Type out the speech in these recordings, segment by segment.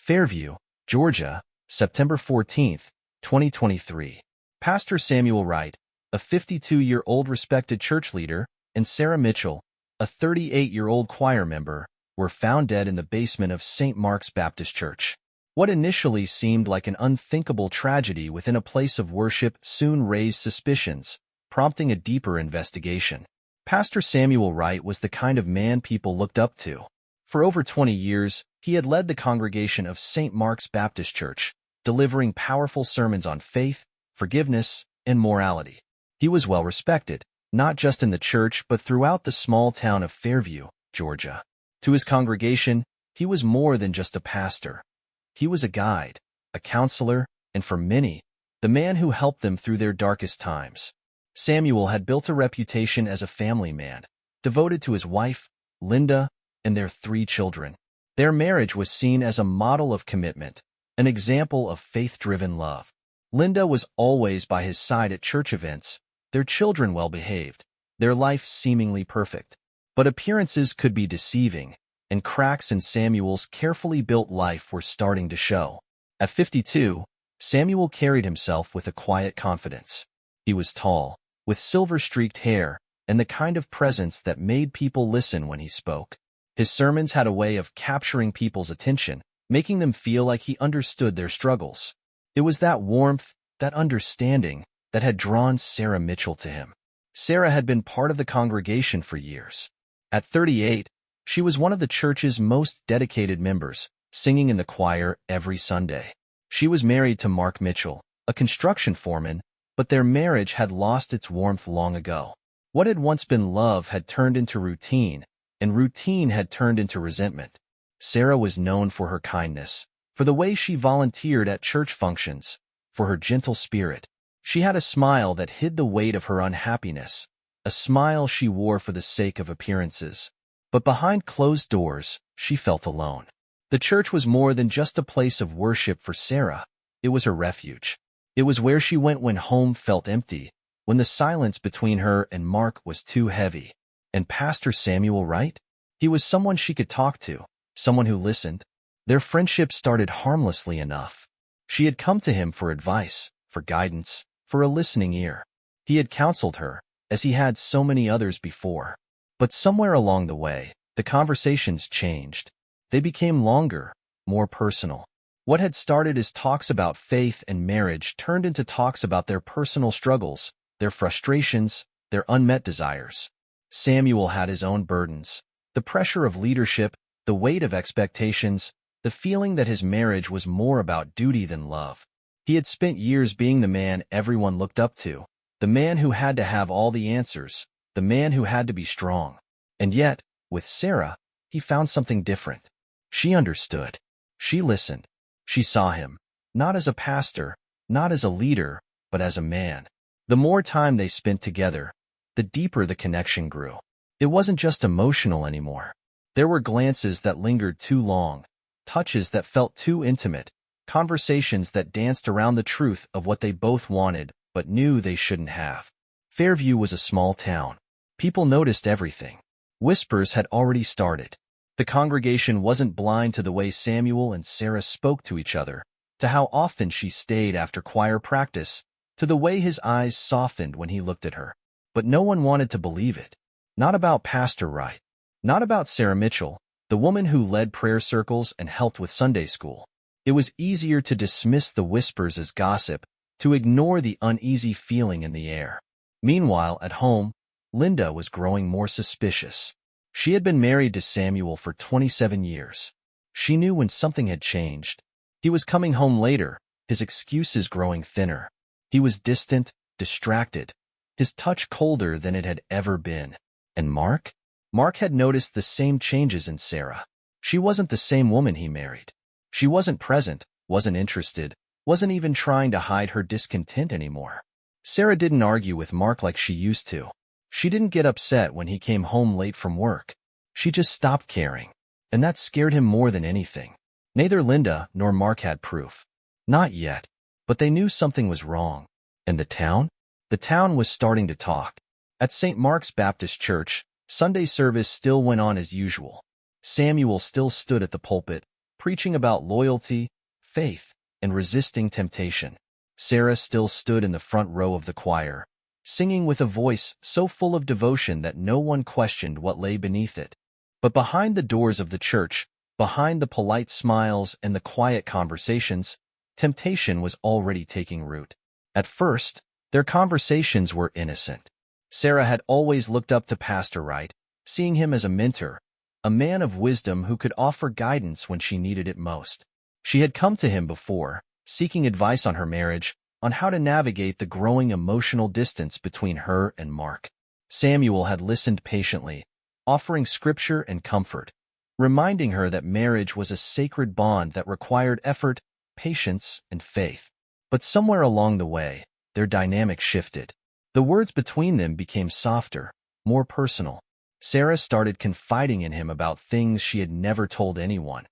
Fairview, Georgia, September 14, 2023. Pastor Samuel Wright, a 52-year-old respected church leader, and Sarah Mitchell, a 38-year-old choir member, were found dead in the basement of St. Mark's Baptist Church. What initially seemed like an unthinkable tragedy within a place of worship soon raised suspicions, prompting a deeper investigation. Pastor Samuel Wright was the kind of man people looked up to. For over 20 years, he had led the congregation of St. Mark's Baptist Church, delivering powerful sermons on faith, forgiveness, and morality. He was well respected, not just in the church but throughout the small town of Fairview, Georgia. To his congregation, he was more than just a pastor. He was a guide, a counselor, and for many, the man who helped them through their darkest times. Samuel had built a reputation as a family man, devoted to his wife, Linda, and their 3 children. Their marriage was seen as a model of commitment, an example of faith-driven love. Linda was always by his side at church events, their children well-behaved, their life seemingly perfect. But appearances could be deceiving, and cracks in Samuel's carefully built life were starting to show. At 52, Samuel carried himself with a quiet confidence. He was tall, with silver-streaked hair, and the kind of presence that made people listen when he spoke. His sermons had a way of capturing people's attention, making them feel like he understood their struggles. It was that warmth, that understanding, that had drawn Sarah Mitchell to him. Sarah had been part of the congregation for years. At 38, she was one of the church's most dedicated members, singing in the choir every Sunday. She was married to Mark Mitchell, a construction foreman, but their marriage had lost its warmth long ago. What had once been love had turned into routine, and routine had turned into resentment. Sarah was known for her kindness, for the way she volunteered at church functions, for her gentle spirit. She had a smile that hid the weight of her unhappiness, a smile she wore for the sake of appearances. But behind closed doors, she felt alone. The church was more than just a place of worship for Sarah. It was her refuge. It was where she went when home felt empty, when the silence between her and Mark was too heavy. And Pastor Samuel Wright? He was someone she could talk to, someone who listened. Their friendship started harmlessly enough. She had come to him for advice, for guidance, for a listening ear. He had counseled her, as he had so many others before. But somewhere along the way, the conversations changed. They became longer, more personal. What had started as talks about faith and marriage turned into talks about their personal struggles, their frustrations, their unmet desires. Samuel had his own burdens, the pressure of leadership, the weight of expectations, the feeling that his marriage was more about duty than love. He had spent years being the man everyone looked up to, the man who had to have all the answers, the man who had to be strong. And yet, with Sarah, he found something different. She understood. She listened. She saw him, not as a pastor, not as a leader, but as a man. The more time they spent together, the deeper the connection grew. It wasn't just emotional anymore. There were glances that lingered too long, touches that felt too intimate, conversations that danced around the truth of what they both wanted but knew they shouldn't have. Fairview was a small town. People noticed everything. Whispers had already started. The congregation wasn't blind to the way Samuel and Sarah spoke to each other, to how often she stayed after choir practice, to the way his eyes softened when he looked at her. But no one wanted to believe it. Not about Pastor Wright. Not about Sarah Mitchell, the woman who led prayer circles and helped with Sunday school. It was easier to dismiss the whispers as gossip, to ignore the uneasy feeling in the air. Meanwhile, at home, Linda was growing more suspicious. She had been married to Samuel for 27 years. She knew when something had changed. He was coming home later, his excuses growing thinner. He was distant, distracted, his touch colder than it had ever been. And Mark? Mark had noticed the same changes in Sarah. She wasn't the same woman he married. She wasn't present, wasn't interested, wasn't even trying to hide her discontent anymore. Sarah didn't argue with Mark like she used to. She didn't get upset when he came home late from work. She just stopped caring. And that scared him more than anything. Neither Linda nor Mark had proof. Not yet. But they knew something was wrong. And the town? The town was starting to talk. At St. Mark's Baptist Church, Sunday service still went on as usual. Samuel still stood at the pulpit, preaching about loyalty, faith, and resisting temptation. Sarah still stood in the front row of the choir, singing with a voice so full of devotion that no one questioned what lay beneath it. But behind the doors of the church, behind the polite smiles and the quiet conversations, temptation was already taking root. At first, their conversations were innocent. Sarah had always looked up to Pastor Wright, seeing him as a mentor, a man of wisdom who could offer guidance when she needed it most. She had come to him before, seeking advice on her marriage, on how to navigate the growing emotional distance between her and Mark. Samuel had listened patiently, offering scripture and comfort, reminding her that marriage was a sacred bond that required effort, patience, and faith. But somewhere along the way, their dynamic shifted. The words between them became softer, more personal. Sarah started confiding in him about things she had never told anyone.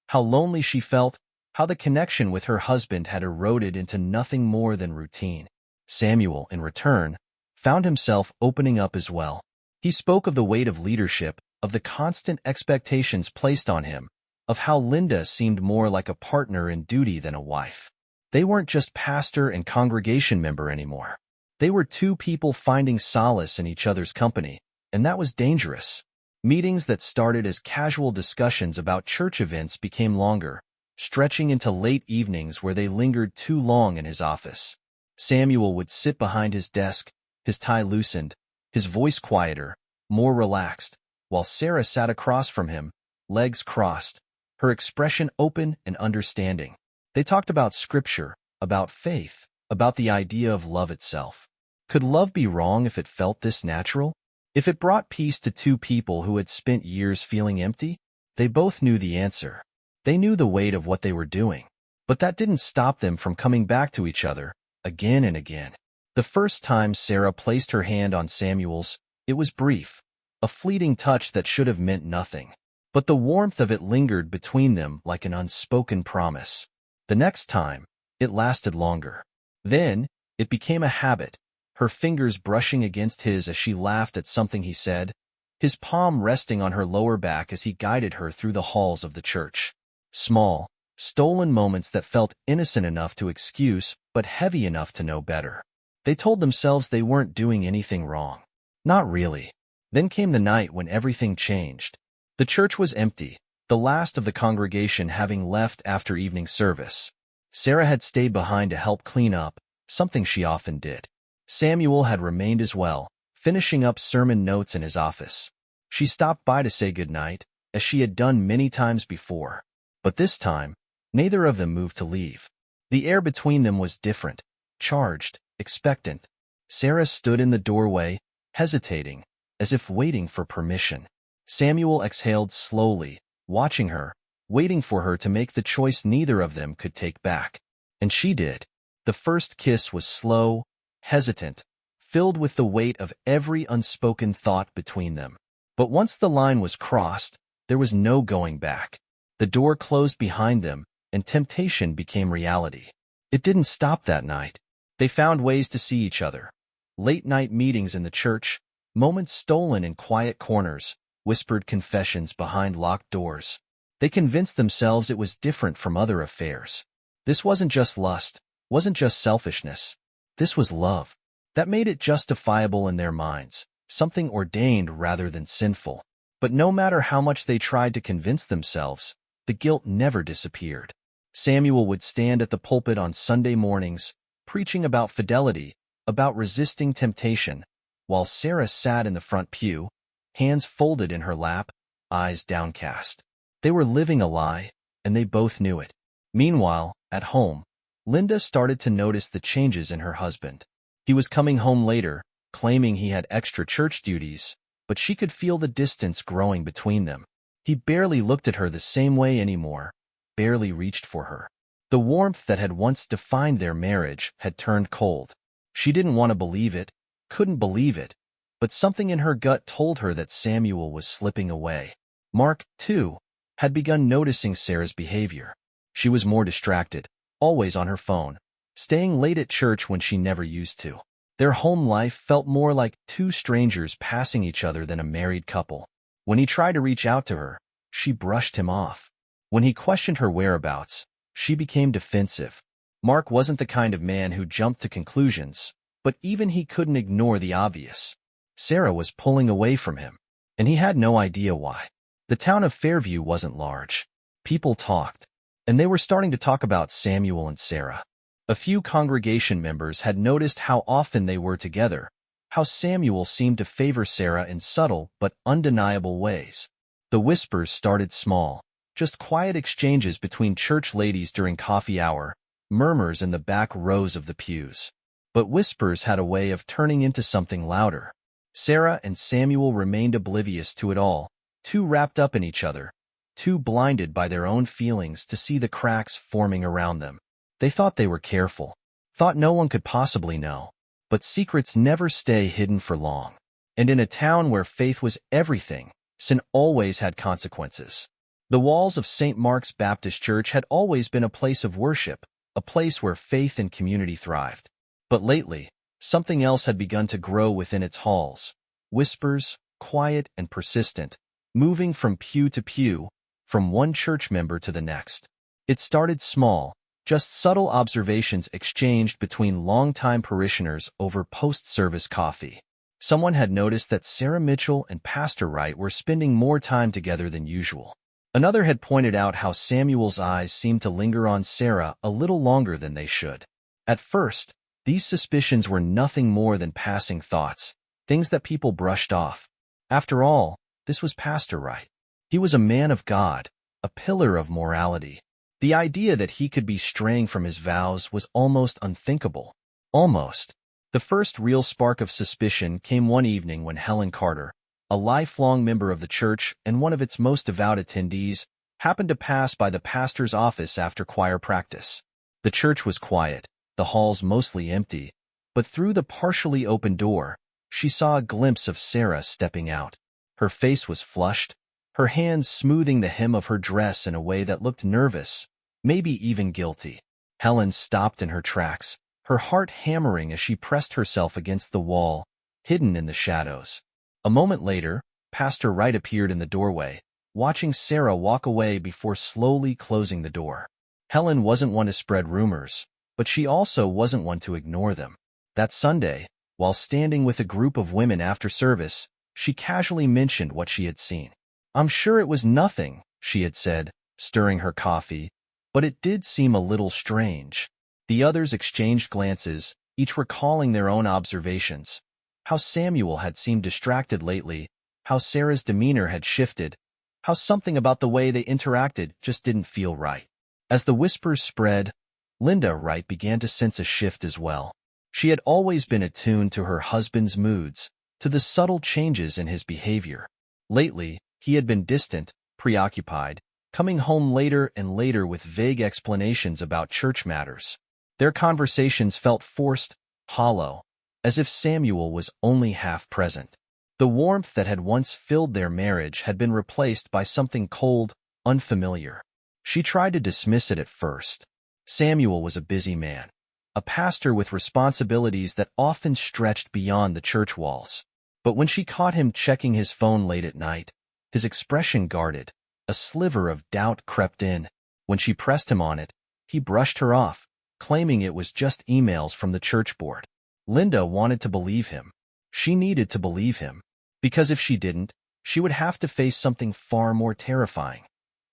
How lonely she felt, how the connection with her husband had eroded into nothing more than routine. Samuel, in return, found himself opening up as well. He spoke of the weight of leadership, of the constant expectations placed on him, of how Linda seemed more like a partner in duty than a wife. They weren't just pastor and congregation member anymore. They were two people finding solace in each other's company, and that was dangerous. Meetings that started as casual discussions about church events became longer, stretching into late evenings where they lingered too long in his office. Samuel would sit behind his desk, his tie loosened, his voice quieter, more relaxed, while Sarah sat across from him, legs crossed, her expression open and understanding. They talked about scripture, about faith, about the idea of love itself. Could love be wrong if it felt this natural? If it brought peace to two people who had spent years feeling empty? They both knew the answer. They knew the weight of what they were doing. But that didn't stop them from coming back to each other, again and again. The first time Sarah placed her hand on Samuel's, it was brief, a fleeting touch that should have meant nothing. But the warmth of it lingered between them like an unspoken promise. The next time, it lasted longer. Then, it became a habit, her fingers brushing against his as she laughed at something he said, his palm resting on her lower back as he guided her through the halls of the church. Small, stolen moments that felt innocent enough to excuse, but heavy enough to know better. They told themselves they weren't doing anything wrong. Not really. Then came the night when everything changed. The church was empty, the last of the congregation having left after evening service. Sarah had stayed behind to help clean up, something she often did. Samuel had remained as well, finishing up sermon notes in his office. She stopped by to say goodnight, as she had done many times before. But this time, neither of them moved to leave. The air between them was different, charged, expectant. Sarah stood in the doorway, hesitating, as if waiting for permission. Samuel exhaled slowly, watching her, waiting for her to make the choice neither of them could take back. And she did. The first kiss was slow, hesitant, filled with the weight of every unspoken thought between them. But once the line was crossed, there was no going back. The door closed behind them, and temptation became reality. It didn't stop that night. They found ways to see each other. Late-night meetings in the church, moments stolen in quiet corners, whispered confessions behind locked doors. They convinced themselves it was different from other affairs. This wasn't just lust, wasn't just selfishness. This was love. That made it justifiable in their minds, something ordained rather than sinful. But no matter how much they tried to convince themselves, the guilt never disappeared. Samuel would stand at the pulpit on Sunday mornings, preaching about fidelity, about resisting temptation, while Sarah sat in the front pew, hands folded in her lap, eyes downcast. They were living a lie, and they both knew it. Meanwhile, at home, Linda started to notice the changes in her husband. He was coming home later, claiming he had extra church duties, but she could feel the distance growing between them. He barely looked at her the same way anymore, barely reached for her. The warmth that had once defined their marriage had turned cold. She didn't want to believe it, couldn't believe it, but something in her gut told her that Samuel was slipping away. Mark, too, had begun noticing Sarah's behavior. She was more distracted, always on her phone, staying late at church when she never used to. Their home life felt more like two strangers passing each other than a married couple. When he tried to reach out to her, she brushed him off. When he questioned her whereabouts, she became defensive. Mark wasn't the kind of man who jumped to conclusions, but even he couldn't ignore the obvious. Sarah was pulling away from him, and he had no idea why. The town of Fairview wasn't large. People talked, and they were starting to talk about Samuel and Sarah. A few congregation members had noticed how often they were together, how Samuel seemed to favor Sarah in subtle but undeniable ways. The whispers started small, just quiet exchanges between church ladies during coffee hour, murmurs in the back rows of the pews. But whispers had a way of turning into something louder. Sarah and Samuel remained oblivious to it all, too wrapped up in each other, too blinded by their own feelings to see the cracks forming around them. They thought they were careful, thought no one could possibly know. But secrets never stay hidden for long. And in a town where faith was everything, sin always had consequences. The walls of St. Mark's Baptist Church had always been a place of worship, a place where faith and community thrived. But lately, something else had begun to grow within its halls. Whispers, quiet and persistent, moving from pew to pew, from one church member to the next. It started small, just subtle observations exchanged between longtime parishioners over post-service coffee. Someone had noticed that Sarah Mitchell and Pastor Wright were spending more time together than usual. Another had pointed out how Samuel's eyes seemed to linger on Sarah a little longer than they should. At first, these suspicions were nothing more than passing thoughts, things that people brushed off. After all, this was Pastor Wright. He was a man of God, a pillar of morality. The idea that he could be straying from his vows was almost unthinkable. Almost. The first real spark of suspicion came one evening when Helen Carter, a lifelong member of the church and one of its most devout attendees, happened to pass by the pastor's office after choir practice. The church was quiet, the halls mostly empty, but through the partially open door, she saw a glimpse of Sarah stepping out. Her face was flushed, her hands smoothing the hem of her dress in a way that looked nervous, maybe even guilty. Helen stopped in her tracks, her heart hammering as she pressed herself against the wall, hidden in the shadows. A moment later, Pastor Wright appeared in the doorway, watching Sarah walk away before slowly closing the door. Helen wasn't one to spread rumors, but she also wasn't one to ignore them. That Sunday, while standing with a group of women after service, she casually mentioned what she had seen. "I'm sure it was nothing," she had said, stirring her coffee, but it did seem a little strange. The others exchanged glances, each recalling their own observations. How Samuel had seemed distracted lately, how Sarah's demeanor had shifted, how something about the way they interacted just didn't feel right. As the whispers spread, Linda Wright began to sense a shift as well. She had always been attuned to her husband's moods, to the subtle changes in his behavior. Lately, he had been distant, preoccupied, coming home later and later with vague explanations about church matters. Their conversations felt forced, hollow, as if Samuel was only half present. The warmth that had once filled their marriage had been replaced by something cold, unfamiliar. She tried to dismiss it at first. Samuel was a busy man, a pastor with responsibilities that often stretched beyond the church walls. But when she caught him checking his phone late at night, his expression guarded, a sliver of doubt crept in. When she pressed him on it, he brushed her off, claiming it was just emails from the church board. Linda wanted to believe him. She needed to believe him, because if she didn't, she would have to face something far more terrifying.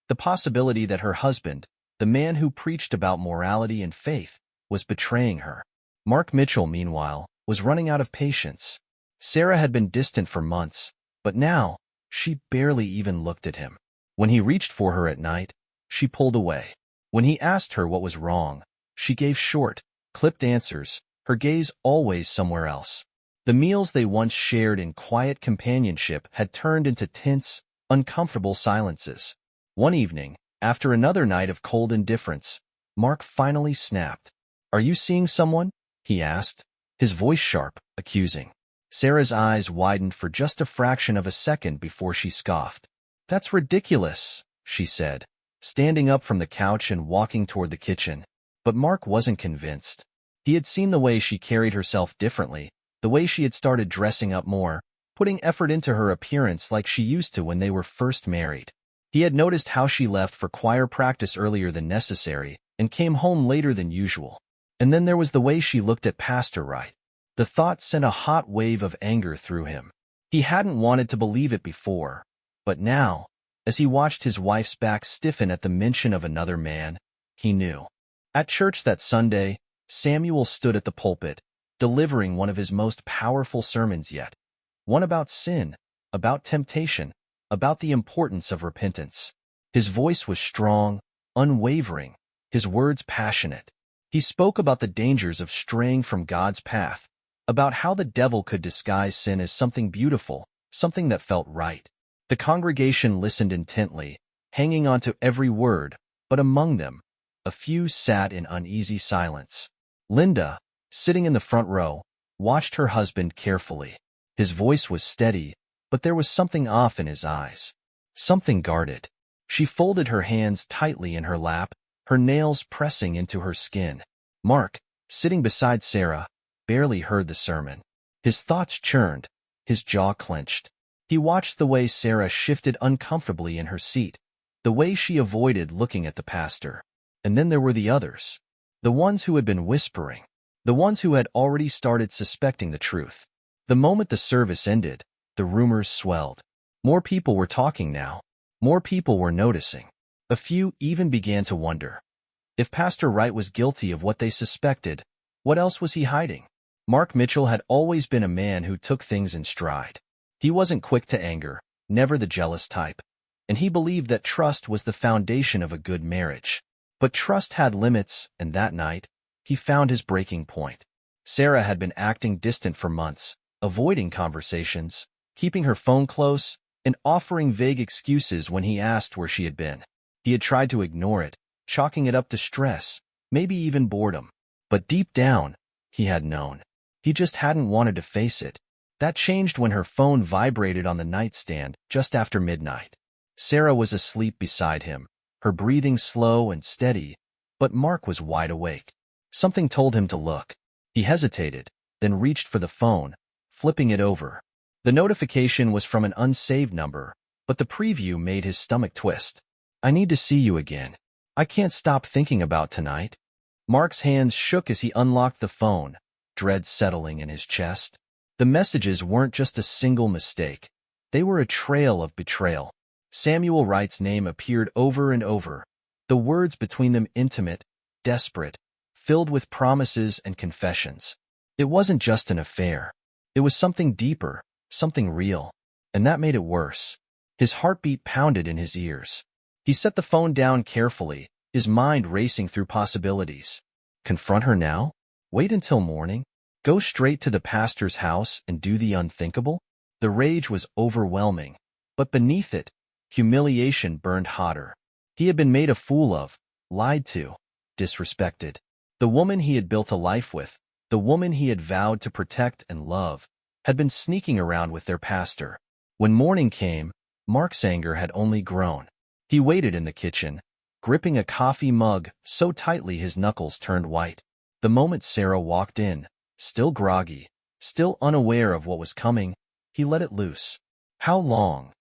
The possibility that her husband, the man who preached about morality and faith, was betraying her. Mark Mitchell, meanwhile, was running out of patience. Sarah had been distant for months, but now, she barely even looked at him. When he reached for her at night, she pulled away. When he asked her what was wrong, she gave short, clipped answers, her gaze always somewhere else. The meals they once shared in quiet companionship had turned into tense, uncomfortable silences. One evening, after another night of cold indifference, Mark finally snapped. "Are you seeing someone?" he asked, his voice sharp, accusing. Sarah's eyes widened for just a fraction of a second before she scoffed. "That's ridiculous," she said, standing up from the couch and walking toward the kitchen. But Mark wasn't convinced. He had seen the way she carried herself differently, the way she had started dressing up more, putting effort into her appearance like she used to when they were first married. He had noticed how she left for choir practice earlier than necessary and came home later than usual. And then there was the way she looked at Pastor Wright. The thought sent a hot wave of anger through him. He hadn't wanted to believe it before, but now, as he watched his wife's back stiffen at the mention of another man, he knew. At church that Sunday, Samuel stood at the pulpit, delivering one of his most powerful sermons yet. One about sin, about temptation, about the importance of repentance. His voice was strong, unwavering, his words passionate. He spoke about the dangers of straying from God's path, about how the devil could disguise sin as something beautiful, something that felt right. The congregation listened intently, hanging on to every word, but among them, a few sat in uneasy silence. Linda, sitting in the front row, watched her husband carefully. His voice was steady, but there was something off in his eyes. Something guarded. She folded her hands tightly in her lap, her nails pressing into her skin. Mark, sitting beside Sarah, barely heard the sermon. His thoughts churned, his jaw clenched. He watched the way Sarah shifted uncomfortably in her seat, the way she avoided looking at the pastor. And then there were the others. The ones who had been whispering. The ones who had already started suspecting the truth. The moment the service ended, the rumors swelled. More people were talking now. More people were noticing. A few even began to wonder. If Pastor Wright was guilty of what they suspected, what else was he hiding? Mark Mitchell had always been a man who took things in stride. He wasn't quick to anger, never the jealous type, and he believed that trust was the foundation of a good marriage. But trust had limits, and that night, he found his breaking point. Sarah had been acting distant for months, avoiding conversations, keeping her phone close, and offering vague excuses when he asked where she had been. He had tried to ignore it, chalking it up to stress, maybe even boredom. But deep down, he had known. He just hadn't wanted to face it. That changed when her phone vibrated on the nightstand just after midnight. Sarah was asleep beside him, her breathing slow and steady, but Mark was wide awake. Something told him to look. He hesitated, then reached for the phone, flipping it over. The notification was from an unsaved number, but the preview made his stomach twist. "I need to see you again. I can't stop thinking about tonight." Mark's hands shook as he unlocked the phone, dread settling in his chest. The messages weren't just a single mistake. They were a trail of betrayal. Samuel Wright's name appeared over and over, the words between them intimate, desperate, filled with promises and confessions. It wasn't just an affair. It was something deeper, something real, and that made it worse. His heartbeat pounded in his ears. He set the phone down carefully, his mind racing through possibilities. Confront her now? Wait until morning? Go straight to the pastor's house and do the unthinkable? The rage was overwhelming, but beneath it, humiliation burned hotter. He had been made a fool of, lied to, disrespected. The woman he had built a life with, the woman he had vowed to protect and love, had been sneaking around with their pastor. When morning came, Mark's anger had only grown. He waited in the kitchen, gripping a coffee mug so tightly his knuckles turned white. The moment Sarah walked in, still groggy, still unaware of what was coming, he let it loose. "How long?"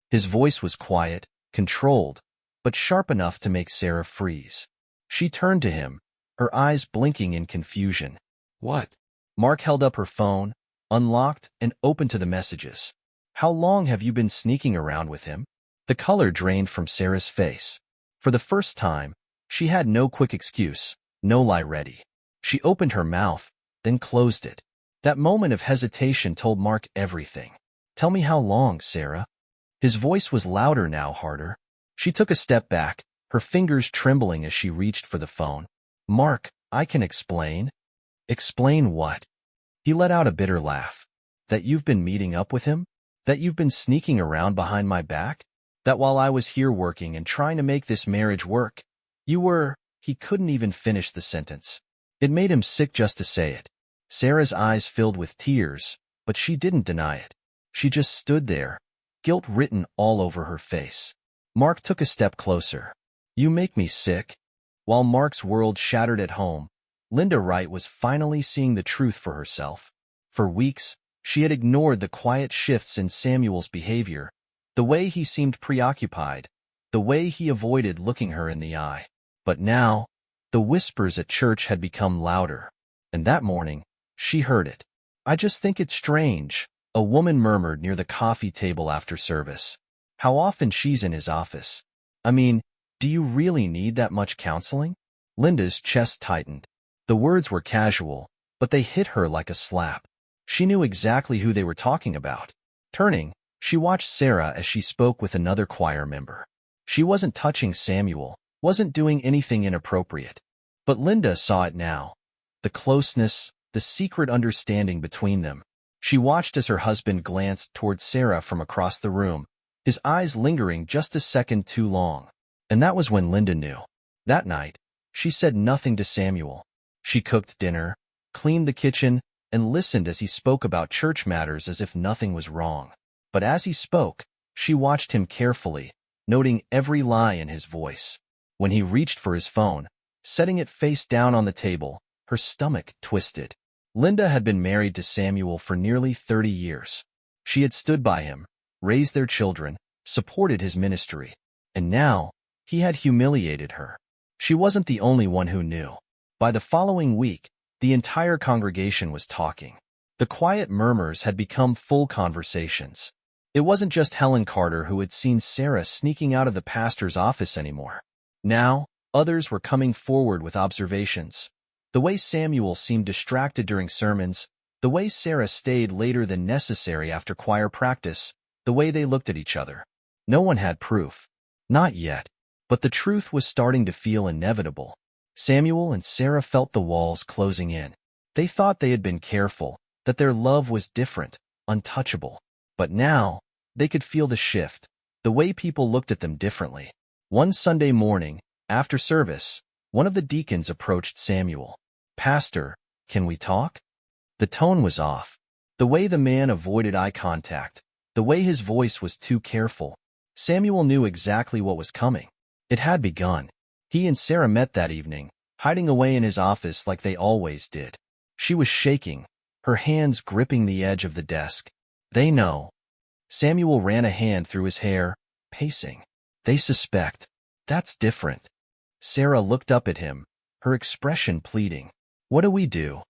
His voice was quiet, controlled, but sharp enough to make Sarah freeze. She turned to him, her eyes blinking in confusion. "What?" Mark held up her phone, unlocked and open to the messages. "How long have you been sneaking around with him?" The color drained from Sarah's face. For the first time, she had no quick excuse, no lie ready. She opened her mouth, then closed it. That moment of hesitation told Mark everything. "Tell me how long, Sarah." His voice was louder now, harder. She took a step back, her fingers trembling as she reached for the phone. "Mark, I can explain." "Explain what?" He let out a bitter laugh. "That you've been meeting up with him? That you've been sneaking around behind my back? That while I was here working and trying to make this marriage work, you were—" He couldn't even finish the sentence. It made him sick just to say it. Sarah's eyes filled with tears, but she didn't deny it. She just stood there, guilt written all over her face. Mark took a step closer. "You make me sick." While Mark's world shattered at home, Linda Wright was finally seeing the truth for herself. For weeks, she had ignored the quiet shifts in Samuel's behavior, the way he seemed preoccupied, the way he avoided looking her in the eye. But now, the whispers at church had become louder, and that morning, she heard it. "I just think it's strange," a woman murmured near the coffee table after service. "How often she's in his office. I mean, do you really need that much counseling?" Linda's chest tightened. The words were casual, but they hit her like a slap. She knew exactly who they were talking about. Turning, she watched Sarah as she spoke with another choir member. She wasn't touching Samuel, wasn't doing anything inappropriate. But Linda saw it now. The closeness, the secret understanding between them. She watched as her husband glanced toward Sarah from across the room, his eyes lingering just a second too long. And that was when Linda knew. That night, she said nothing to Samuel. She cooked dinner, cleaned the kitchen, and listened as he spoke about church matters as if nothing was wrong. But as he spoke, she watched him carefully, noting every lie in his voice. When he reached for his phone, setting it face down on the table, her stomach twisted. Linda had been married to Samuel for nearly 30 years. She had stood by him, raised their children, supported his ministry. And now, he had humiliated her. She wasn't the only one who knew. By the following week, the entire congregation was talking. The quiet murmurs had become full conversations. It wasn't just Helen Carter who had seen Sarah sneaking out of the pastor's office anymore. Now, others were coming forward with observations. The way Samuel seemed distracted during sermons, the way Sarah stayed later than necessary after choir practice, the way they looked at each other. No one had proof. Not yet. But the truth was starting to feel inevitable. Samuel and Sarah felt the walls closing in. They thought they had been careful, that their love was different, untouchable. But now, they could feel the shift, the way people looked at them differently. One Sunday morning, after service, one of the deacons approached Samuel. "Pastor, can we talk?" The tone was off. The way the man avoided eye contact, the way his voice was too careful. Samuel knew exactly what was coming. It had begun. He and Sarah met that evening, hiding away in his office like they always did. She was shaking, her hands gripping the edge of the desk. "They know." Samuel ran a hand through his hair, pacing. "They suspect. That's different." Sarah looked up at him, her expression pleading. "What do we do?"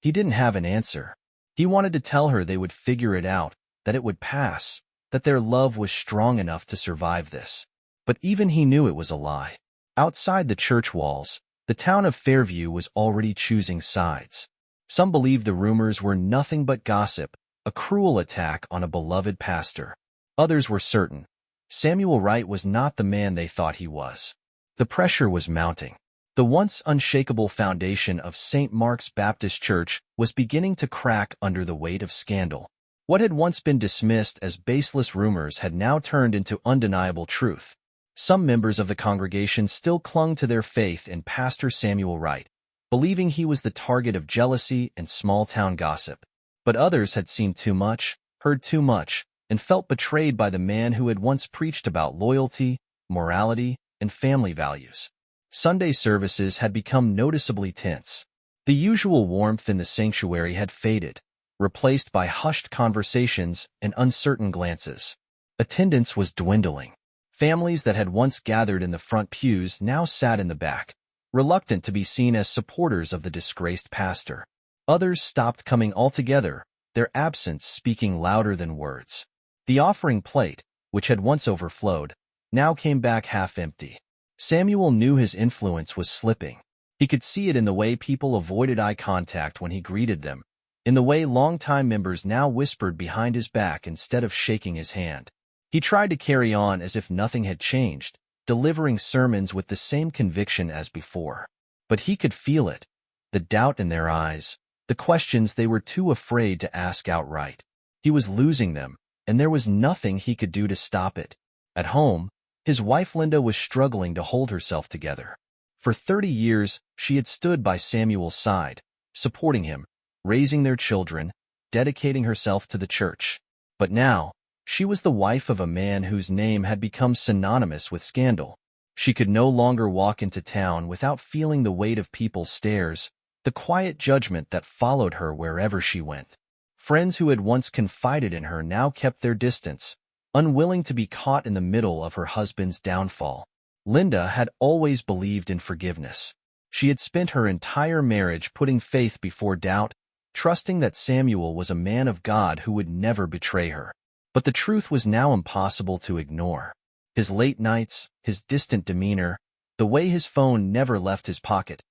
He didn't have an answer. He wanted to tell her they would figure it out, that it would pass, that their love was strong enough to survive this. But even he knew it was a lie. Outside the church walls, the town of Fairview was already choosing sides. Some believed the rumors were nothing but gossip, a cruel attack on a beloved pastor. Others were certain. Samuel Wright was not the man they thought he was. The pressure was mounting. The once unshakable foundation of St. Mark's Baptist Church was beginning to crack under the weight of scandal. What had once been dismissed as baseless rumors had now turned into undeniable truth. Some members of the congregation still clung to their faith in Pastor Samuel Wright, believing he was the target of jealousy and small-town gossip. But others had seen too much, heard too much, and felt betrayed by the man who had once preached about loyalty, morality, and family values. Sunday services had become noticeably tense. The usual warmth in the sanctuary had faded, replaced by hushed conversations and uncertain glances. Attendance was dwindling. Families that had once gathered in the front pews now sat in the back, reluctant to be seen as supporters of the disgraced pastor. Others stopped coming altogether, their absence speaking louder than words. The offering plate, which had once overflowed, now came back half empty. Samuel knew his influence was slipping. He could see it in the way people avoided eye contact when he greeted them, in the way longtime members now whispered behind his back instead of shaking his hand. He tried to carry on as if nothing had changed, delivering sermons with the same conviction as before. But he could feel it, the doubt in their eyes, the questions they were too afraid to ask outright. He was losing them, and there was nothing he could do to stop it. At home, his wife Linda was struggling to hold herself together. For 30 years, she had stood by Samuel's side, supporting him, raising their children, dedicating herself to the church. But now, she was the wife of a man whose name had become synonymous with scandal. She could no longer walk into town without feeling the weight of people's stares, the quiet judgment that followed her wherever she went. Friends who had once confided in her now kept their distance, unwilling to be caught in the middle of her husband's downfall. Linda had always believed in forgiveness. She had spent her entire marriage putting faith before doubt, trusting that Samuel was a man of God who would never betray her. But the truth was now impossible to ignore. His late nights, his distant demeanor, the way his phone never left his pocket,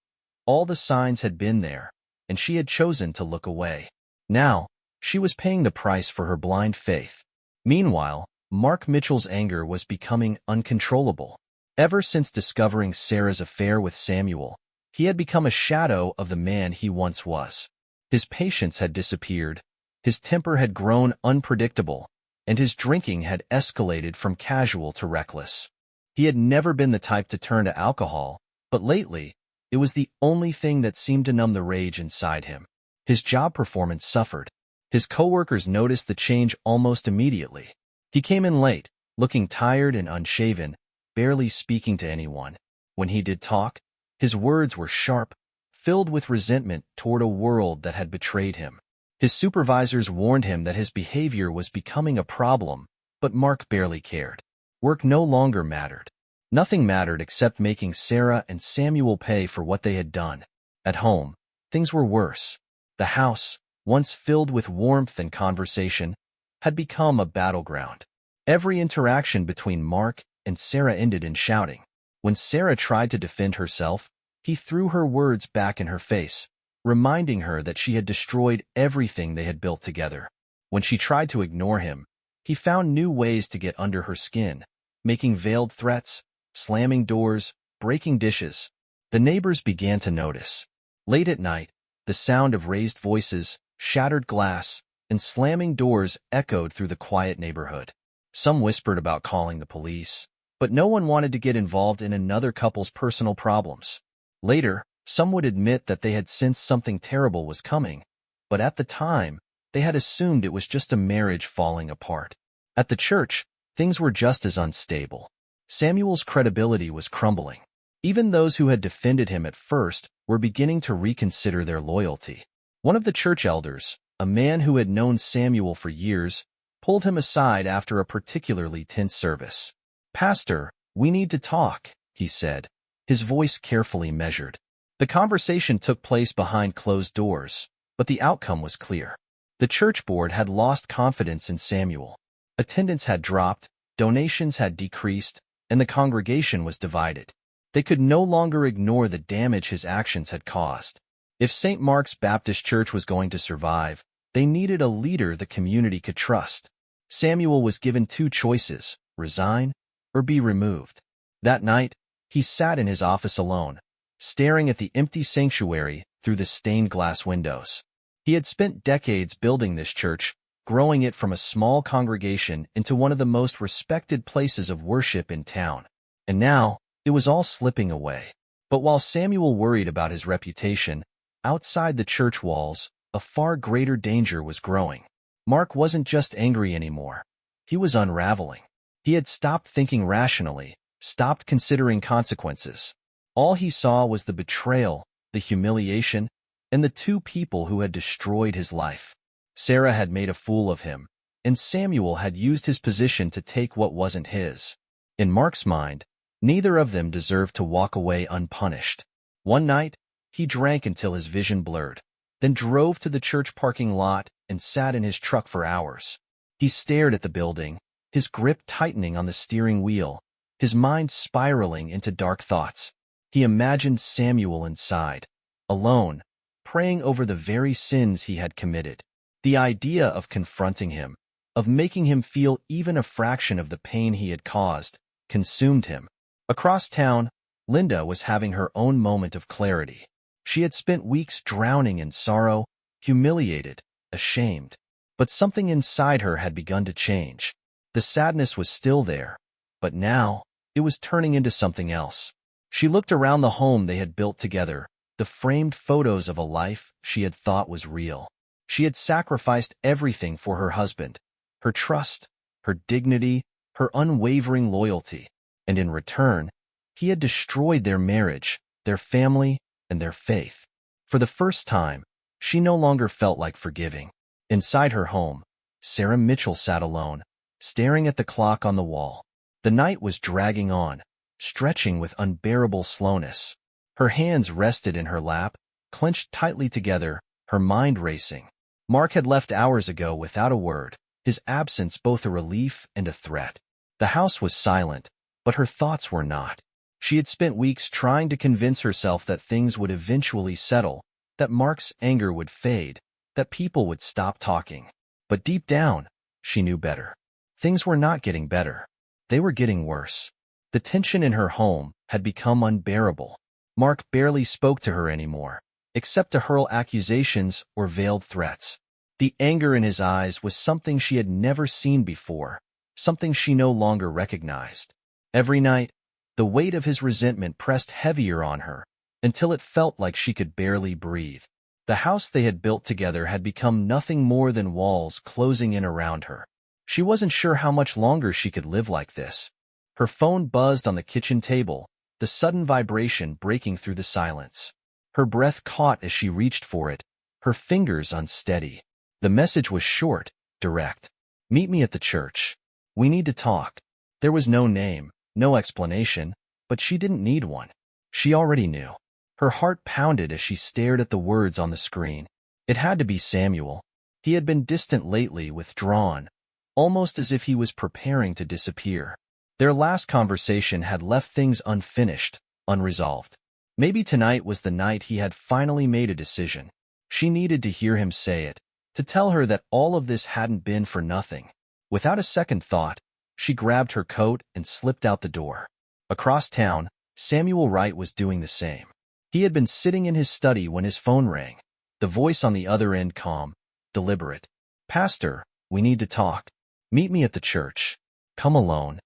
all the signs had been there, and she had chosen to look away. Now, she was paying the price for her blind faith. Meanwhile, Mark Mitchell's anger was becoming uncontrollable. Ever since discovering Sarah's affair with Samuel, he had become a shadow of the man he once was. His patience had disappeared, his temper had grown unpredictable, and his drinking had escalated from casual to reckless. He had never been the type to turn to alcohol, but lately, it was the only thing that seemed to numb the rage inside him. His job performance suffered. His coworkers noticed the change almost immediately. He came in late, looking tired and unshaven, barely speaking to anyone. When he did talk, his words were sharp, filled with resentment toward a world that had betrayed him. His supervisors warned him that his behavior was becoming a problem, but Mark barely cared. Work no longer mattered. Nothing mattered except making Sarah and Samuel pay for what they had done. At home, things were worse. The house, once filled with warmth and conversation, had become a battleground. Every interaction between Mark and Sarah ended in shouting. When Sarah tried to defend herself, he threw her words back in her face, reminding her that she had destroyed everything they had built together. When she tried to ignore him, he found new ways to get under her skin, making veiled threats, slamming doors, breaking dishes. The neighbors began to notice. Late at night, the sound of raised voices, shattered glass, and slamming doors echoed through the quiet neighborhood. Some whispered about calling the police, but no one wanted to get involved in another couple's personal problems. Later, some would admit that they had sensed something terrible was coming, but at the time, they had assumed it was just a marriage falling apart. At the church, things were just as unstable. Samuel's credibility was crumbling. Even those who had defended him at first were beginning to reconsider their loyalty. One of the church elders, a man who had known Samuel for years, pulled him aside after a particularly tense service. "Pastor, we need to talk," he said, his voice carefully measured. The conversation took place behind closed doors, but the outcome was clear. The church board had lost confidence in Samuel. Attendance had dropped, donations had decreased, and the congregation was divided. They could no longer ignore the damage his actions had caused. If St. Mark's Baptist Church was going to survive, they needed a leader the community could trust. Samuel was given two choices: resign or be removed. That night, he sat in his office alone, staring at the empty sanctuary through the stained glass windows. He had spent decades building this church, growing it from a small congregation into one of the most respected places of worship in town. And now, it was all slipping away. But while Samuel worried about his reputation, outside the church walls, a far greater danger was growing. Mark wasn't just angry anymore. He was unraveling. He had stopped thinking rationally, stopped considering consequences. All he saw was the betrayal, the humiliation, and the two people who had destroyed his life. Sarah had made a fool of him, and Samuel had used his position to take what wasn't his. In Mark's mind, neither of them deserved to walk away unpunished. One night, he drank until his vision blurred, then drove to the church parking lot and sat in his truck for hours. He stared at the building, his grip tightening on the steering wheel, his mind spiraling into dark thoughts. He imagined Samuel inside, alone, praying over the very sins he had committed. The idea of confronting him, of making him feel even a fraction of the pain he had caused, consumed him. Across town, Linda was having her own moment of clarity. She had spent weeks drowning in sorrow, humiliated, ashamed. But something inside her had begun to change. The sadness was still there, but now it was turning into something else. She looked around the home they had built together, the framed photos of a life she had thought was real. She had sacrificed everything for her husband, her trust, her dignity, her unwavering loyalty, and in return, he had destroyed their marriage, their family, and their faith. For the first time, she no longer felt like forgiving. Inside her home, Sarah Mitchell sat alone, staring at the clock on the wall. The night was dragging on, stretching with unbearable slowness. Her hands rested in her lap, clenched tightly together, her mind racing. Mark had left hours ago without a word, his absence both a relief and a threat. The house was silent, but her thoughts were not. She had spent weeks trying to convince herself that things would eventually settle, that Mark's anger would fade, that people would stop talking. But deep down, she knew better. Things were not getting better. They were getting worse. The tension in her home had become unbearable. Mark barely spoke to her anymore, except to hurl accusations or veiled threats. The anger in his eyes was something she had never seen before, something she no longer recognized. Every night, the weight of his resentment pressed heavier on her, until it felt like she could barely breathe. The house they had built together had become nothing more than walls closing in around her. She wasn't sure how much longer she could live like this. Her phone buzzed on the kitchen table, the sudden vibration breaking through the silence. Her breath caught as she reached for it, her fingers unsteady. The message was short, direct. "Meet me at the church. We need to talk." There was no name, no explanation, but she didn't need one. She already knew. Her heart pounded as she stared at the words on the screen. It had to be Samuel. He had been distant lately, withdrawn, almost as if he was preparing to disappear. Their last conversation had left things unfinished, unresolved. Maybe tonight was the night he had finally made a decision. She needed to hear him say it, to tell her that all of this hadn't been for nothing. Without a second thought, she grabbed her coat and slipped out the door. Across town, Samuel Wright was doing the same. He had been sitting in his study when his phone rang, the voice on the other end calm, deliberate. "Pastor, we need to talk. Meet me at the church. Come alone."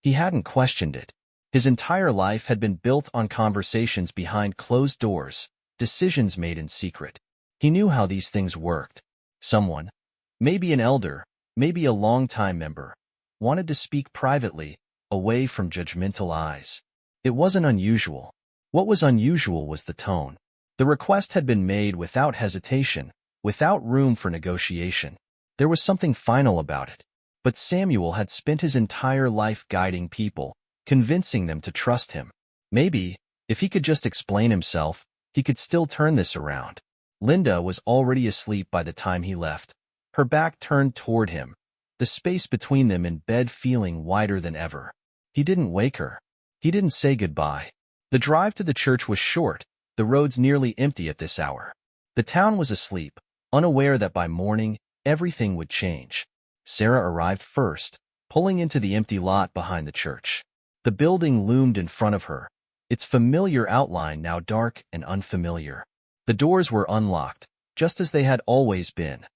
He hadn't questioned it. His entire life had been built on conversations behind closed doors, decisions made in secret. He knew how these things worked. Someone, maybe an elder, maybe a long-time member, wanted to speak privately, away from judgmental eyes. It wasn't unusual. What was unusual was the tone. The request had been made without hesitation, without room for negotiation. There was something final about it. But Samuel had spent his entire life guiding people, convincing them to trust him. Maybe, if he could just explain himself, he could still turn this around. Linda was already asleep by the time he left, her back turned toward him, the space between them in bed feeling wider than ever. He didn't wake her. He didn't say goodbye. The drive to the church was short, the roads nearly empty at this hour. The town was asleep, unaware that by morning, everything would change. Sarah arrived first, pulling into the empty lot behind the church. The building loomed in front of her, its familiar outline now dark and unfamiliar. The doors were unlocked, just as they had always been.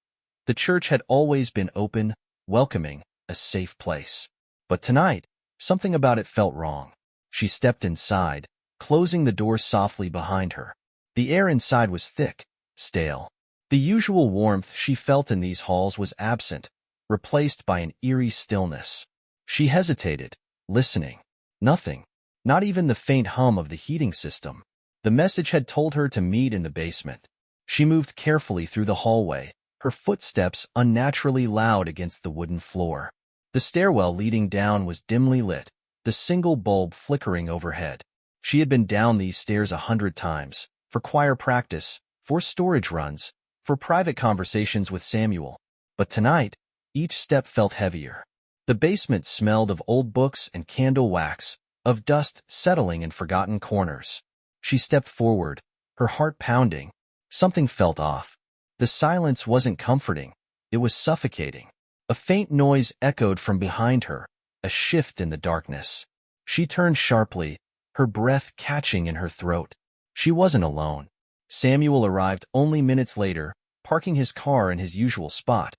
The church had always been open, welcoming, a safe place. But tonight, something about it felt wrong. She stepped inside, closing the door softly behind her. The air inside was thick, stale. The usual warmth she felt in these halls was absent, replaced by an eerie stillness. She hesitated, listening. Nothing. Not even the faint hum of the heating system. The message had told her to meet in the basement. She moved carefully through the hallway, her footsteps unnaturally loud against the wooden floor. The stairwell leading down was dimly lit, the single bulb flickering overhead. She had been down these stairs 100 times, for choir practice, for storage runs, for private conversations with Samuel. But tonight, each step felt heavier. The basement smelled of old books and candle wax, of dust settling in forgotten corners. She stepped forward, her heart pounding. Something felt off. The silence wasn't comforting. It was suffocating. A faint noise echoed from behind her, a shift in the darkness. She turned sharply, her breath catching in her throat. She wasn't alone. Samuel arrived only minutes later, parking his car in his usual spot,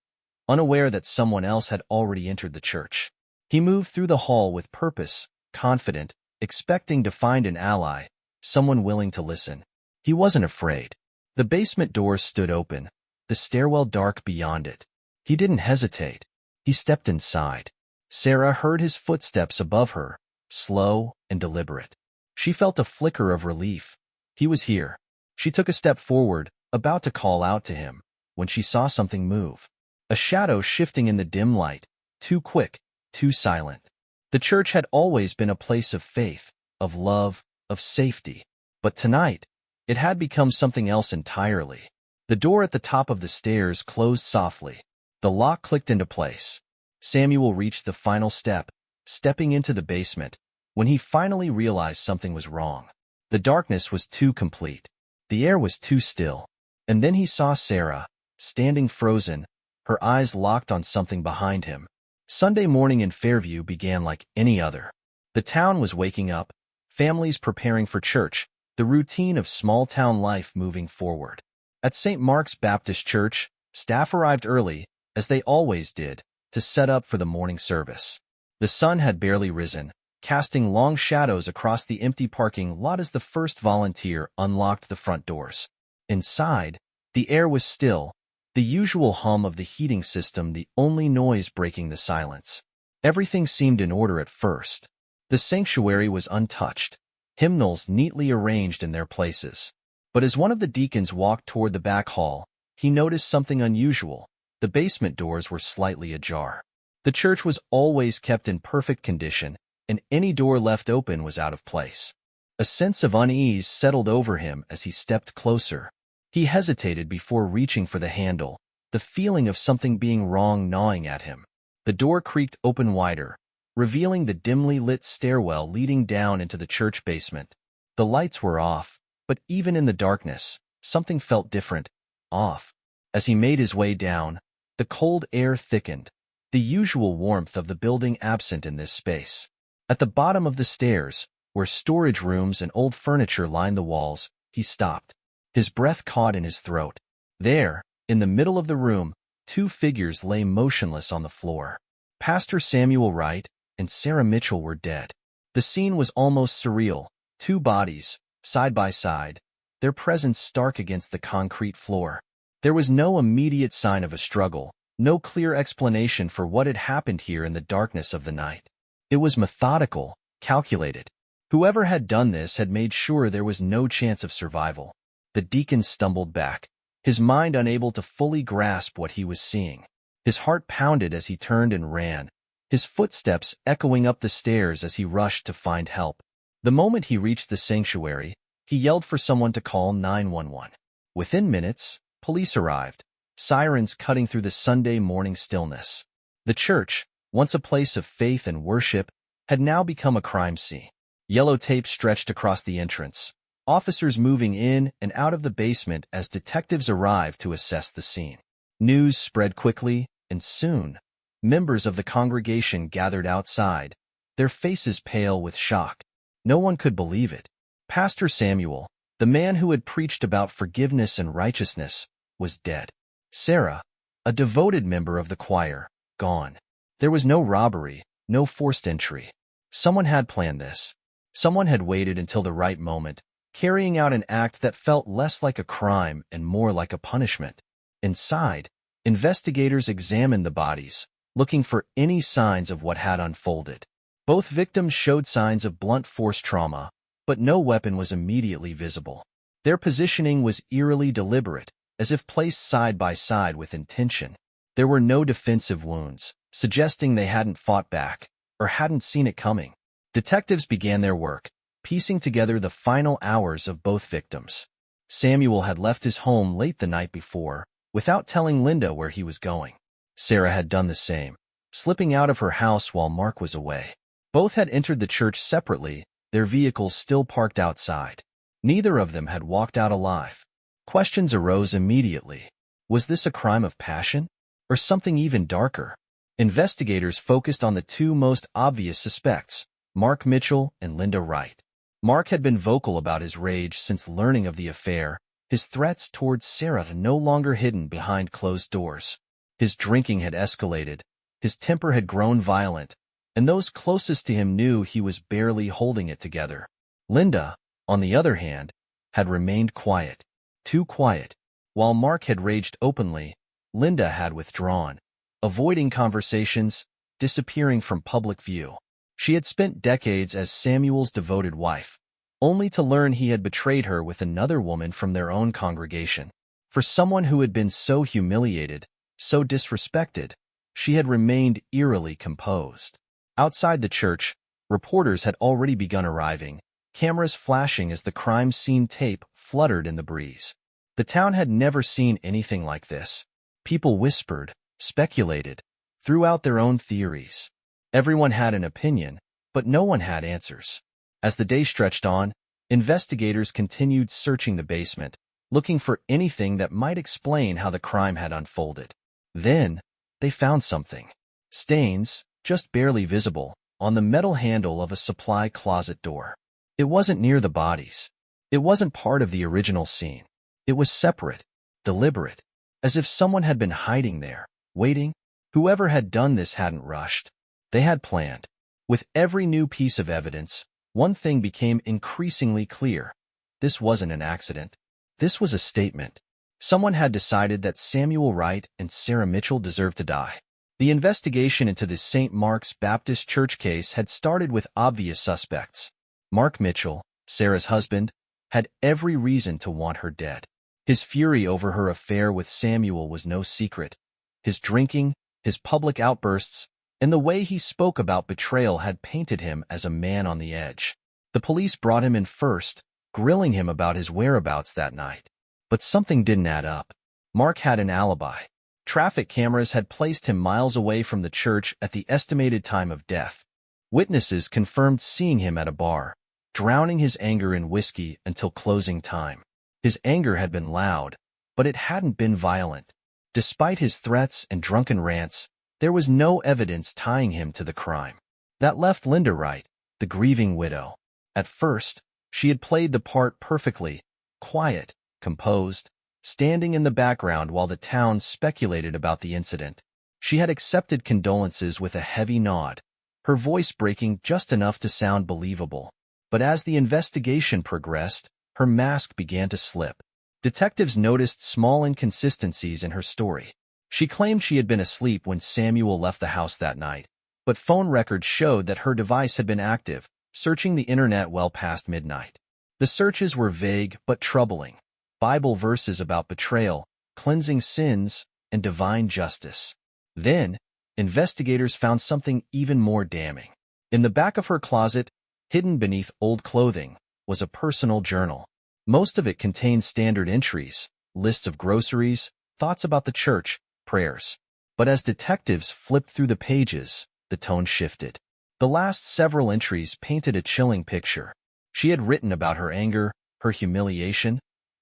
unaware that someone else had already entered the church. He moved through the hall with purpose, confident, expecting to find an ally, someone willing to listen. He wasn't afraid. The basement doors stood open, the stairwell dark beyond it. He didn't hesitate. He stepped inside. Sarah heard his footsteps above her, slow and deliberate. She felt a flicker of relief. He was here. She took a step forward, about to call out to him, when she saw something move. A shadow shifting in the dim light, too quick, too silent. The church had always been a place of faith, of love, of safety. But tonight, it had become something else entirely. The door at the top of the stairs closed softly. The lock clicked into place. Samuel reached the final step, stepping into the basement, when he finally realized something was wrong. The darkness was too complete. The air was too still. And then he saw Sarah, standing frozen, her eyes locked on something behind him. Sunday morning in Fairview began like any other. The town was waking up, families preparing for church, the routine of small-town life moving forward. At St. Mark's Baptist Church, staff arrived early, as they always did, to set up for the morning service. The sun had barely risen, casting long shadows across the empty parking lot as the first volunteer unlocked the front doors. Inside, the air was still, the usual hum of the heating system the only noise breaking the silence. Everything seemed in order at first. The sanctuary was untouched, hymnals neatly arranged in their places. But as one of the deacons walked toward the back hall, he noticed something unusual. The basement doors were slightly ajar. The church was always kept in perfect condition, and any door left open was out of place. A sense of unease settled over him as he stepped closer. He hesitated before reaching for the handle, the feeling of something being wrong gnawing at him. The door creaked open wider, revealing the dimly lit stairwell leading down into the church basement. The lights were off, but even in the darkness, something felt different, off. As he made his way down, the cold air thickened, the usual warmth of the building absent in this space. At the bottom of the stairs, where storage rooms and old furniture lined the walls, he stopped. His breath caught in his throat. There, in the middle of the room, two figures lay motionless on the floor. Pastor Samuel Wright and Sarah Mitchell were dead. The scene was almost surreal. Two bodies, side by side, their presence stark against the concrete floor. There was no immediate sign of a struggle, no clear explanation for what had happened here in the darkness of the night. It was methodical, calculated. Whoever had done this had made sure there was no chance of survival. The deacon stumbled back, his mind unable to fully grasp what he was seeing. His heart pounded as he turned and ran, his footsteps echoing up the stairs as he rushed to find help. The moment he reached the sanctuary, he yelled for someone to call 911. Within minutes, police arrived, sirens cutting through the Sunday morning stillness. The church, once a place of faith and worship, had now become a crime scene. Yellow tape stretched across the entrance, officers moving in and out of the basement as detectives arrived to assess the scene. News spread quickly, and soon, members of the congregation gathered outside, their faces pale with shock. No one could believe it. Pastor Samuel, the man who had preached about forgiveness and righteousness, was dead. Sarah, a devoted member of the choir, gone. There was no robbery, no forced entry. Someone had planned this. Someone had waited until the right moment, carrying out an act that felt less like a crime and more like a punishment. Inside, investigators examined the bodies, looking for any signs of what had unfolded. Both victims showed signs of blunt force trauma, but no weapon was immediately visible. Their positioning was eerily deliberate, as if placed side by side with intention. There were no defensive wounds, suggesting they hadn't fought back, or hadn't seen it coming. Detectives began their work, piecing together the final hours of both victims. Samuel had left his home late the night before, without telling Linda where he was going. Sarah had done the same, slipping out of her house while Mark was away. Both had entered the church separately, their vehicles still parked outside. Neither of them had walked out alive. Questions arose immediately. Was this a crime of passion? Or something even darker? Investigators focused on the two most obvious suspects, Mark Mitchell and Linda Wright. Mark had been vocal about his rage since learning of the affair, his threats towards Sarah no longer hidden behind closed doors. His drinking had escalated, his temper had grown violent, and those closest to him knew he was barely holding it together. Linda, on the other hand, had remained quiet, too quiet. While Mark had raged openly, Linda had withdrawn, avoiding conversations, disappearing from public view. She had spent decades as Samuel's devoted wife, only to learn he had betrayed her with another woman from their own congregation. For someone who had been so humiliated, so disrespected, she had remained eerily composed. Outside the church, reporters had already begun arriving, cameras flashing as the crime scene tape fluttered in the breeze. The town had never seen anything like this. People whispered, speculated, threw out their own theories. Everyone had an opinion, but no one had answers. As the day stretched on, investigators continued searching the basement, looking for anything that might explain how the crime had unfolded. Then, they found something. Stains, just barely visible, on the metal handle of a supply closet door. It wasn't near the bodies. It wasn't part of the original scene. It was separate, deliberate, as if someone had been hiding there, waiting. Whoever had done this hadn't rushed. They had planned. With every new piece of evidence, one thing became increasingly clear. This wasn't an accident. This was a statement. Someone had decided that Samuel Wright and Sarah Mitchell deserved to die. The investigation into the St. Mark's Baptist Church case had started with obvious suspects. Mark Mitchell, Sarah's husband, had every reason to want her dead. His fury over her affair with Samuel was no secret. His drinking, his public outbursts, and the way he spoke about betrayal had painted him as a man on the edge. The police brought him in first, grilling him about his whereabouts that night. But something didn't add up. Mark had an alibi. Traffic cameras had placed him miles away from the church at the estimated time of death. Witnesses confirmed seeing him at a bar, drowning his anger in whiskey until closing time. His anger had been loud, but it hadn't been violent. Despite his threats and drunken rants, there was no evidence tying him to the crime. That left Linda Wright, the grieving widow. At first, she had played the part perfectly, quiet, composed, standing in the background while the town speculated about the incident. She had accepted condolences with a heavy nod, her voice breaking just enough to sound believable. But as the investigation progressed, her mask began to slip. Detectives noticed small inconsistencies in her story. She claimed she had been asleep when Samuel left the house that night, but phone records showed that her device had been active, searching the internet well past midnight. The searches were vague but troubling. Bible verses about betrayal, cleansing sins, and divine justice. Then, investigators found something even more damning. In the back of her closet, hidden beneath old clothing, was a personal journal. Most of it contained standard entries, lists of groceries, thoughts about the church, prayers. But as detectives flipped through the pages, the tone shifted. The last several entries painted a chilling picture. She had written about her anger, her humiliation,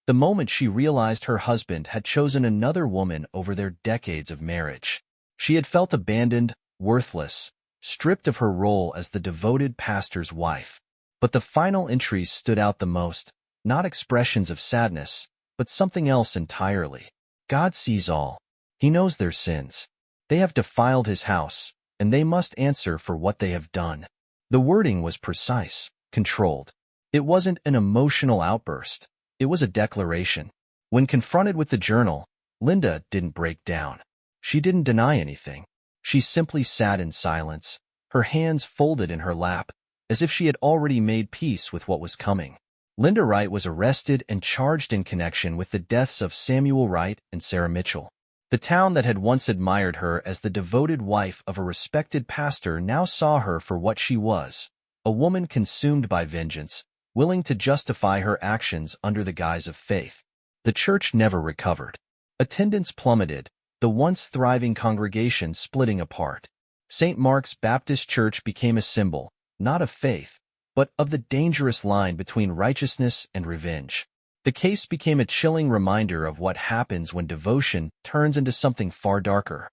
the moment she realized her husband had chosen another woman over their decades of marriage. She had felt abandoned, worthless, stripped of her role as the devoted pastor's wife. But the final entries stood out the most, not expressions of sadness, but something else entirely. God sees all. He knows their sins. They have defiled his house, and they must answer for what they have done. The wording was precise, controlled. It wasn't an emotional outburst. It was a declaration. When confronted with the journal, Linda didn't break down. She didn't deny anything. She simply sat in silence, her hands folded in her lap, as if she had already made peace with what was coming. Linda Wright was arrested and charged in connection with the deaths of Samuel Wright and Sarah Mitchell. The town that had once admired her as the devoted wife of a respected pastor now saw her for what she was, a woman consumed by vengeance, willing to justify her actions under the guise of faith. The church never recovered. Attendance plummeted, the once thriving congregation splitting apart. St. Mark's Baptist Church became a symbol, not of faith, but of the dangerous line between righteousness and revenge. The case became a chilling reminder of what happens when devotion turns into something far darker.